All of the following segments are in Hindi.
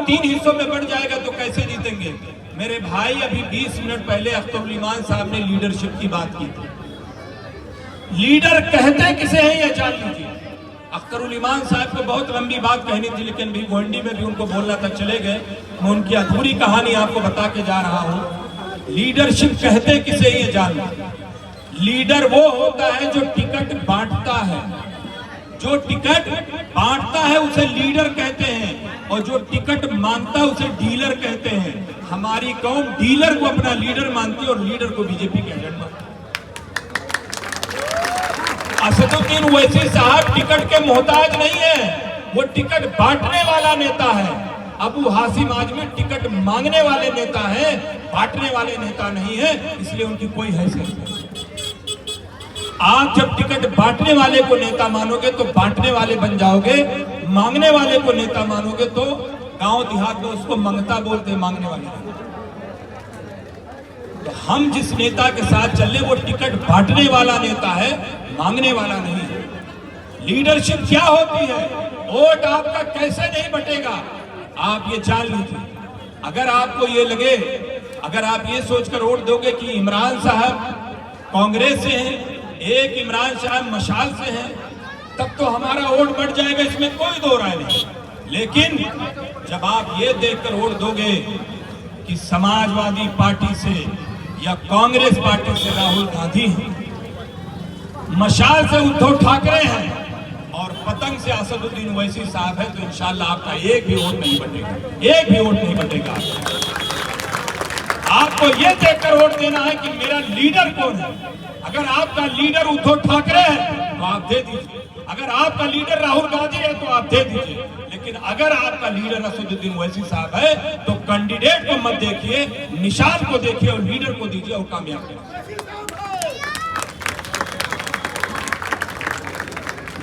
3 हिस्सों में बढ़ जाएगा तो कैसे जीतेंगे? मेरे भाई, अभी 20 मिनट पहले अख्तरुल ईमान साहब ने लीडरशिप की बात की थी। लीडर कहते किसे हैं ये जान लीजिए। अख्तरुल ईमान साहब को बहुत लंबी बात कहनी थी, लेकिन भिवंडी में भी उनको बोलना था, चले गए। मैं उनकी अधूरी कहानी आपको बता के जा रहा हूं। लीडरशिप कहते किसे ये जान लीजिए। लीडर वो होता है जो टिकट बांटता है। जो टिकट बांटता है उसे लीडर कहते हैं, और जो टिकट मांगता है उसे डीलर कहते हैं। हमारी कौम डीलर को अपना लीडर मानती है और लीडर को बीजेपी के एजेंट मानती है। असदुद्दीन ओवैसी साहब टिकट के मोहताज नहीं है, वो टिकट बांटने वाला नेता है। अबू हाशिम आजमी टिकट मांगने वाले नेता हैं, बांटने वाले नेता नहीं है, इसलिए उनकी कोई हैसियत नहीं। आप जब टिकट बांटने वाले को नेता मानोगे तो बांटने वाले बन जाओगे, मांगने वाले को नेता मानोगे तो गांव देहात में उसको मंगता बोलते, मांगने वाले। तो हम जिस नेता के साथ चल रहे वो टिकट बांटने वाला नेता है, मांगने वाला नहीं है। लीडरशिप क्या होती है? वोट आपका कैसे नहीं बटेगा, आप ये जान लीजिए। अगर आपको ये लगे, अगर आप ये सोचकर वोट दोगे कि इमरान साहब कांग्रेस से हैं, एक इमरान साहब मशाल से हैं, तब तो हमारा वोट बढ़ जाएगा, इसमें कोई दो राय नहीं। लेकिन जब आप ये देखकर वोट दोगे कि समाजवादी पार्टी से या कांग्रेस पार्टी से राहुल गांधी हैं, मशाल से उद्धव ठाकरे हैं और पतंग से असदुद्दीन ओवैसी साहब है, तो इंशाल्लाह आपका एक भी वोट नहीं बटेगा, एक भी वोट नहीं बटेगा। आपको यह देखकर वोट देना है कि मेरा लीडर कौन है। अगर आपका लीडर उद्धव ठाकरे है तो आप दे दीजिए, अगर आपका लीडर राहुल गांधी है तो आप दे dीजिए, लेकिन अगर आपका लीडर असदुद्दीन ओवैसी साहब है तो कैंडिडेट को मत देखिए, निशान को देखिए और लीडर को दीजिए और कामयाब करिए।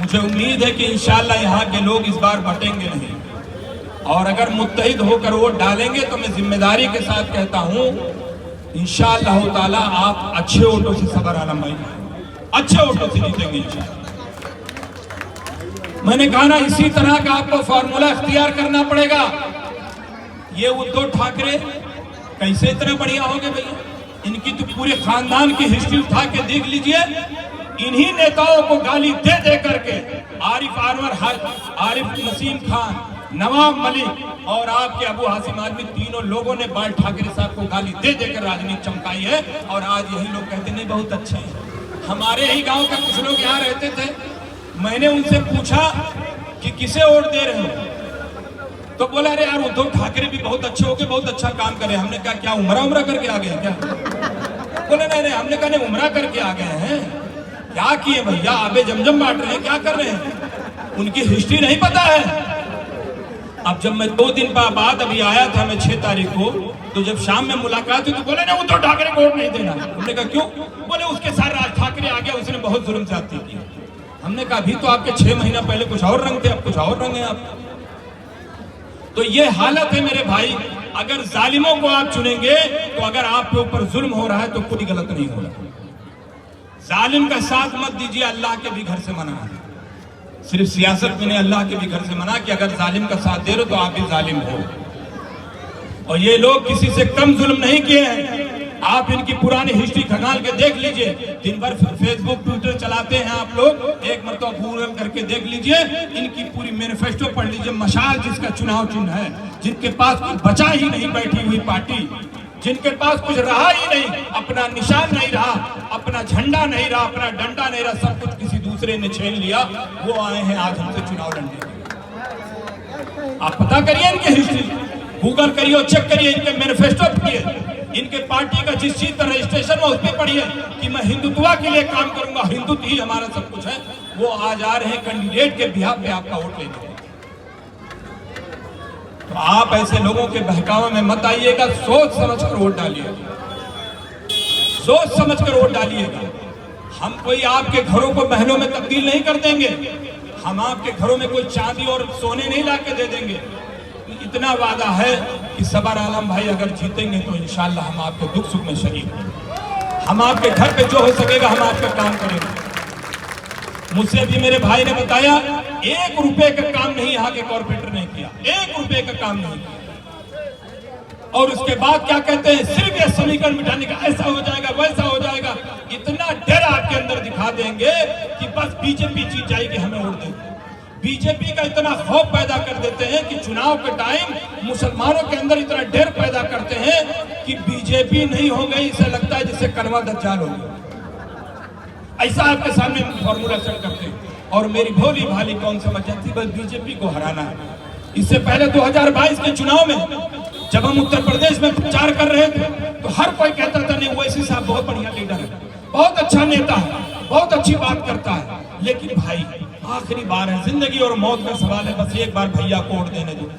मुझे उम्मीद है कि इंशाल्लाह यहाँ के लोग इस बार बटेंगे नहीं, और अगर मुत्तहिद होकर वोट डालेंगे तो मैं जिम्मेदारी के साथ कहता हूं इंशाअल्लाह ताला आप अच्छे वोटों से, सबर आलम भाई, अच्छे वोटों से जीतेंगे इंशाअल्लाह। मैंने कहा ना, इसी तरह का आपको फॉर्मूला इख्तियार करना पड़ेगा। ये उद्धव ठाकरे कैसे इतना बढ़िया हो गए भैया? इनकी तो पूरे खानदान की हिस्ट्री उठा के देख लीजिए। इन्हीं नेताओं को गाली दे दे करके आरिफ अनवर, आरिफ नसीम खान, नवाब मलिक और आपके अबू हाशिम आजमी, तीनों लोगों ने बाल ठाकरे साहब को गाली दे देकर राजनीति चमकाई है। और आज यही लोग कहते नहीं बहुत अच्छे हैं। हमारे ही गांव के कुछ लोग यहाँ रहते थे, मैंने उनसे पूछा कि किसे वोट दे रहे हो, तो बोला अरे यार उद्धव ठाकरे भी बहुत अच्छे हो गए, बहुत अच्छा काम करे। हमने कहा क्या उमरा करके आ गए क्या? बोले नहीं, हमने कहा नहीं, उमरा करके आ गए हैं। क्या किए भैया? आबे जमजम बांट रहे हैं, क्या कर रहे हैं? उनकी हिस्ट्री नहीं पता है। अब जब मैं 2 दिन बाद अभी आया था, मैं 6 तारीख को, तो जब शाम में मुलाकात हुई तो बोले ना उद्धव ठाकरे को वोट नहीं देना। हमने कहा क्यों? बोले उसके साथ राज ठाकरे आ गया, उसने बहुत जुल्म ज्यादती की। हमने कहा अभी तो आपके 6 महीना पहले कुछ और रंग थे, अब कुछ और रंग है आप। तो ये हालत है मेरे भाई। अगर जालिमों को आप चुनेंगे तो अगर आपके ऊपर जुल्म हो रहा है तो कोई गलत नहीं हो रहा। जालिम का साथ मत दीजिए, अल्लाह के भी घर से मना है। सिर्फ सियासत में नहीं, अल्लाह के भी घर से मना कि अगर जालिम का साथ दे रहे हो तो आप भी जालिम हो। और ये लोग किसी से कम जुल्म नहीं किए हैं। आप इनकी पुरानी हिस्ट्री खंगाल के देख लीजिए। दिन भर फेसबुक ट्विटर चलाते हैं आप लोग, एक मरतबा गूगल करके देख लीजिए। इनकी पूरी मैनिफेस्टो पढ़ लीजिए। मशाल जिसका चुनाव चिन्ह है, जिनके पास कुछ बचा ही नहीं, बैठी हुई पार्टी, जिनके पास कुछ रहा ही नहीं, अपना निशान नहीं रहा, अपना झंडा नहीं रहा, अपना डंडा नहीं रहा, सब कुछ किसी दूसरे ने छीन लिया, वो आए हैं आज हमसे चुनाव लड़ने के लिए। आप पता करिए इनकी हिस्ट्री, गूगल करिए और चेक करिए, इनके मैनिफेस्टो पढ़िए, इनके पार्टी का जिस चीज का रजिस्ट्रेशन है उस पर पढ़िए कि मैं हिंदुत्व के लिए काम करूंगा, हिंदुत्व ही हमारा सब कुछ है। वो आज आ रहे हैं कैंडिडेट के बिहाफ पे आपका वोट लेने। तो आप ऐसे लोगों के बहकावे में मत आइएगा, सोच समझकर वोट डालिएगा, सोच समझकर वोट डालिएगा। हम कोई आपके घरों को महलों में तब्दील नहीं कर देंगे, हम आपके घरों में कोई चांदी और सोने नहीं ला के दे देंगे। इतना वादा है कि सबर आलम भाई अगर जीतेंगे तो इंशाल्लाह हम आपके दुख सुख में शरीक होंगे। हम आपके घर पे जो हो सकेगा हम आपका काम करेंगे। मुझसे भी मेरे भाई ने बताया 1 रुपए का काम नहीं यहाँ के कॉर्पोरेटर ने किया, 1 रुपए का काम नहीं किया। और उसके बाद क्या कहते हैं, सिर्फ ये समीकरण मिटाने का, ऐसा हो जाएगा वैसा हो जाएगा, इतना डर आपके अंदर दिखा देंगे कि बस बीजेपी जीत जाएगी, हमें वोट देंगे। बीजेपी का इतना खौफ पैदा कर देते हैं कि चुनाव के टाइम मुसलमानों के अंदर इतना डर पैदा करते हैं कि बीजेपी नहीं हो गई, इसे लगता है जैसे कनवा दज्जाल हो गया। ऐसा आपके सामने फॉर्मूला सेट करते हैं और मेरी भोली भाली कौन समझ जाती, बस बीजेपी को हराना है। इससे पहले 2022 के चुनाव में जब हम उत्तर प्रदेश में प्रचार कर रहे थे तो हर कोई कहता था नहीं ओवैसी साहब बहुत बढ़िया लीडर है, बहुत अच्छा नेता है, बहुत अच्छी बात करता है। लेकिन भाई आखिरी बार है, जिंदगी और मौत का सवाल है, बस एक बार भैया को वोट देने दो।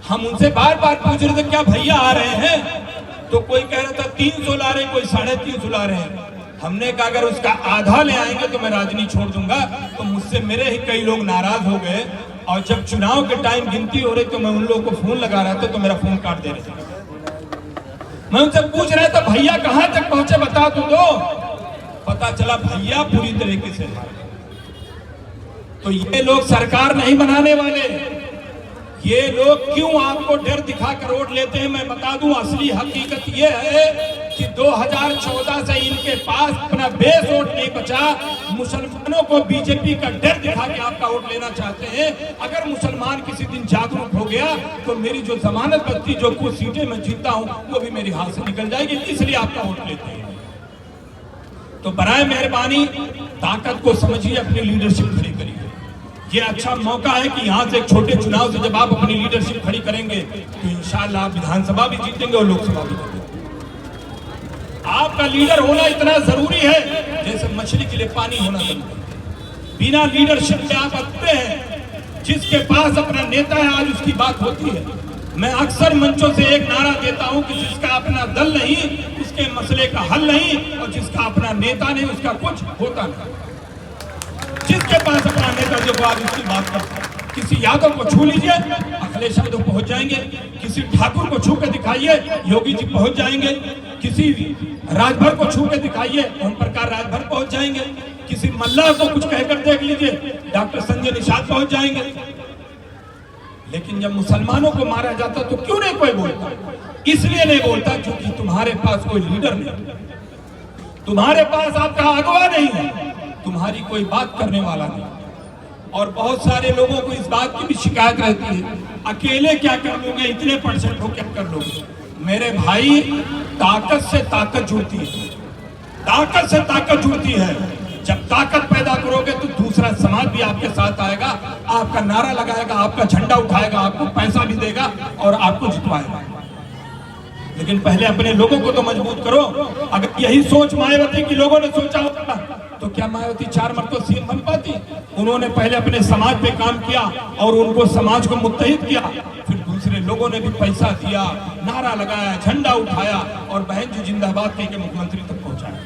हम उनसे बार बार पूछ रहे थे क्या भैया आ रहे हैं, तो कोई कह रहा था 300 ला रहे, कोई 350 ला रहे हैं। हमने कहा अगर उसका आधा ले आएंगे तो मैं राजनीति छोड़ दूंगा। तो मुझसे मेरे ही कई लोग नाराज हो गए और जब चुनाव के टाइम गिनती हो रही तो मैं उन लोगों को फोन लगा रहा था तो मेरा फोन काट दे रहे थे। मैं उनसे पूछ रहा था भैया कहां तक पहुंचे बता दो। पता चला भैया पूरी तरीके से। तो ये लोग सरकार नहीं बनाने वाले, ये लोग क्यों आपको डर दिखा कर वोट लेते हैं मैं बता दूं। असली हकीकत ये है कि 2014 से इनके पास अपना बेस वोट नहीं बचा। मुसलमानों को बीजेपी का डर दिखा के आपका वोट लेना चाहते हैं। अगर मुसलमान किसी दिन जागरूक हो गया तो मेरी जो जमानत बचती, जो कुछ सीटें मैं जीतता हूं वो भी मेरी हाथ से निकल जाएगी, इसलिए आपका वोट लेते हैं। तो बराए मेहरबानी ताकत को समझिए, अपनी लीडरशिप खड़ी करिए। ये अच्छा मौका है कि यहाँ से एक छोटे चुनाव से जब आप अपनी लीडरशिप खड़ी करेंगे तो इंशाल्लाह आप विधानसभा भी जीतेंगे और लोकसभा भी जीतेंगे। आपका लीडर होना इतना जरूरी है जैसे मछली के लिए पानी होना जरूरी है। बिना लीडरशिप के आप अधूरे हैं। जिसके पास अपना नेता है आज उसकी बात होती है। मैं अक्सर मंचों से एक नारा देता हूं कि जिसका अपना दल नहीं उसके मसले का हल नहीं, और जिसका अपना नेता नहीं उसका कुछ होता नहीं। जिसके पास अपना नेता जो आज उसकी बात करता है। किसी यादव को छू लीजिए, अखिलेश यादव पहुंच जाएंगे। किसी ठाकुर को छू के दिखाइए, योगी जी पहुंच जाएंगे। किसी राजभर को छू के दिखाइए, ओम प्रकाश राजभर पहुंच जाएंगे। किसी मल्लाह को कुछ कहकर देख लीजिए, डॉक्टर संजय निषाद पहुंच जाएंगे। लेकिन जब मुसलमानों को मारा जाता तो क्यों नहीं कोई बोलता? इसलिए नहीं बोलता क्योंकि तुम्हारे पास कोई लीडर नहीं, तुम्हारे पास आपका अगवा नहीं है, तुम्हारी कोई बात करने वाला नहीं। और बहुत सारे लोगों को इस बात की भी शिकायत रहती है, अकेले क्या कर लोगे, इतने परसेंट हो क्या कर लोगे। मेरे भाई ताकत से ताकत जुड़ती है, ताकत से ताकत जुड़ती है। जब ताकत पैदा करोगे तो दूसरा समाज भी आपके साथ आएगा, आपका नारा लगाएगा, आपका झंडा उठाएगा, आपको पैसा भी देगा और आपको जितवाएगा। लेकिन पहले अपने लोगों को तो मजबूत करो। अगर यही सोच मायावती की लोगों ने सोचा होता तो क्या मायावती 4 मरतबा सीएम बन पाती? उन्होंने पहले अपने समाज पे काम किया और उनको समाज को मुत्तहिद किया, फिर दूसरे लोगों ने भी पैसा दिया, नारा लगाया, झंडा उठाया और बहन जी जिंदाबाद कह के मुख्यमंत्री तक पहुंचाया।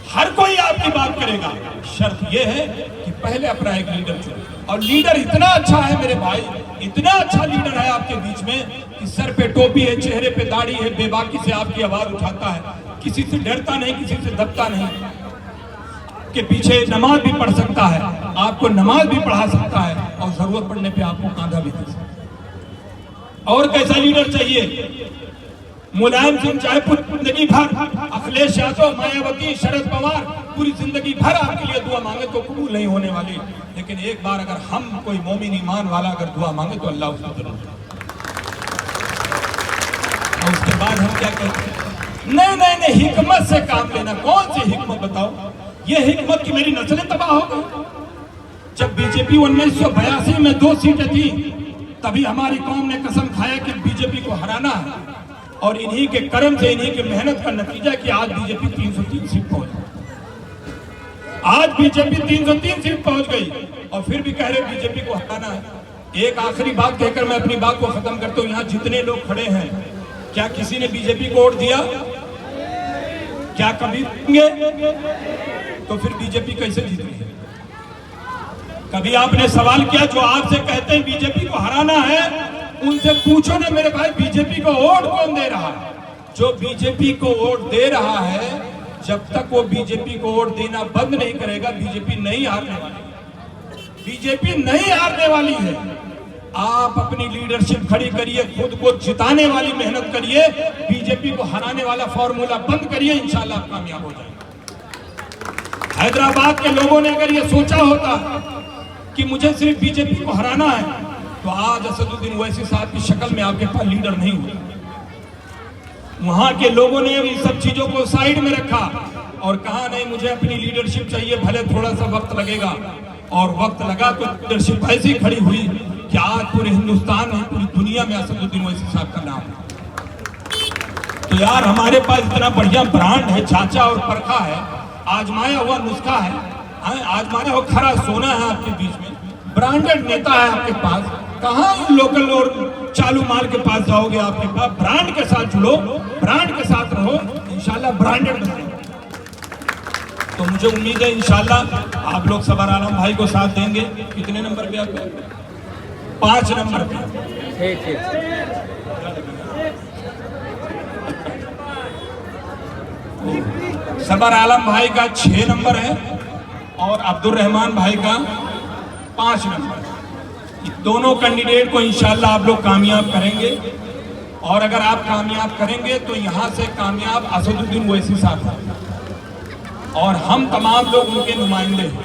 हर कोई आपकी बात करेगा, शर्त यह है कि पहले अपना एक लीडर चुनो। और लीडर इतना अच्छा है मेरे भाई, इतना अच्छा लीडर है आपके बीच में कि सर पे टोपी है, चेहरे पे दाढ़ी है, बेबाकी से आपकी आवाज उठाता है, किसी से डरता नहीं, किसी से दबता नहीं, के पीछे नमाज भी पढ़ सकता है, आपको नमाज भी पढ़ा सकता है और जरूरत पड़ने पे आपको कांधा भी दे सकता है। और कैसा लीडर चाहिए? मुलायम सिंह चाहे पूरी जिंदगी भर, अखिलेश यादव, मायावती, शरद पवार पूरी जिंदगी भर आपके लिए दुआ मांगे तो कबूल नहीं होने वाली। लेकिन एक बार अगर हम कोई मोमिन ईमान वाला अगर दुआ मांगे तो अल्लाह उसको जरूर देगा। और उसके बाद हम क्या कहते हैं? नहीं, हिकमत से काम लेना। कौन सी हिकमत बताओ? ये हिकमत की मेरी नस्लें तबाह हो गई। जब बीजेपी 1982 में 2 सीटें थी तभी हमारी कौम ने कसम खाया कि बीजेपी को हराना है, और इन्हीं के कर्म से, इन्हीं के मेहनत का नतीजा कि आज बीजेपी 303 सीट पहुंच गई। आज बीजेपी 303 सीट पहुंच गई और फिर भी कह रहे बीजेपी को हटाना है। एक आखिरी बात कहकर मैं अपनी बात को खत्म करता हूं। यहाँ जितने लोग खड़े हैं, क्या किसी ने बीजेपी को वोट दिया? क्या कभी देंगे? तो फिर बीजेपी कैसे जीत रही है? कभी आपने सवाल किया जो आपसे कहते हैं बीजेपी को हराना है, उनसे पूछो ना मेरे भाई बीजेपी को वोट कौन दे रहा है? जो बीजेपी को वोट दे रहा है, जब तक वो बीजेपी को वोट देना बंद नहीं करेगा बीजेपी नहीं हारने वाली। बीजेपी नहीं हारने वाली है। आप अपनी लीडरशिप खड़ी करिए, खुद को जिताने वाली मेहनत करिए, बीजेपी को हराने वाला फॉर्मूला बंद करिए, इंशाल्लाह आप कामयाब हो जाएंगे। हैदराबाद के लोगों ने अगर ये सोचा होता कि मुझे सिर्फ बीजेपी को हराना है, तो आज असदुद्दीन ओवैसी साहब की शक्ल में आपके पास लीडर नहीं होता। वहां के लोगों ने इन सब चीजों को साइड में रखा और कहा नहीं, मुझे अपनी लीडरशिप चाहिए, भले थोड़ा सा वक्त लगेगा। और वक्त लगा तो लीडरशिप ऐसी खड़ी हुई कि आज पूरे हिंदुस्तान में, पूरी दुनिया में असदुद्दीन ओवैसी साहब का नाम है। तो यार हमारे पास इतना बढ़िया ब्रांड है, चाचा और परखा है, आजमाया हुआ नुस्खा है, आजमाया हुआ खरा सोना है आपके बीच में, ब्रांडेड नेता है आपके पास। कहाँ लोकल और चालू माल के पास जाओगे? आपके पास ब्रांड के साथ जुड़ो, ब्रांड के साथ रहो, इंशाल्लाह ब्रांडेड बनेंगे। तो मुझे उम्मीद है इंशाल्लाह आप लोग सबर आलम भाई को साथ देंगे। कितने नंबर पे आप? 5 नंबर पे। सबर आलम भाई का 6 नंबर है और अब्दुल रहमान भाई का 5 नंबर। दोनों कैंडिडेट को इंशाल्लाह आप लोग कामयाब करेंगे और अगर आप कामयाब करेंगे तो यहां से कामयाब असदुद्दीन ओवैसी साहब और हम तमाम लोग उनके नुमाइंदे हैं।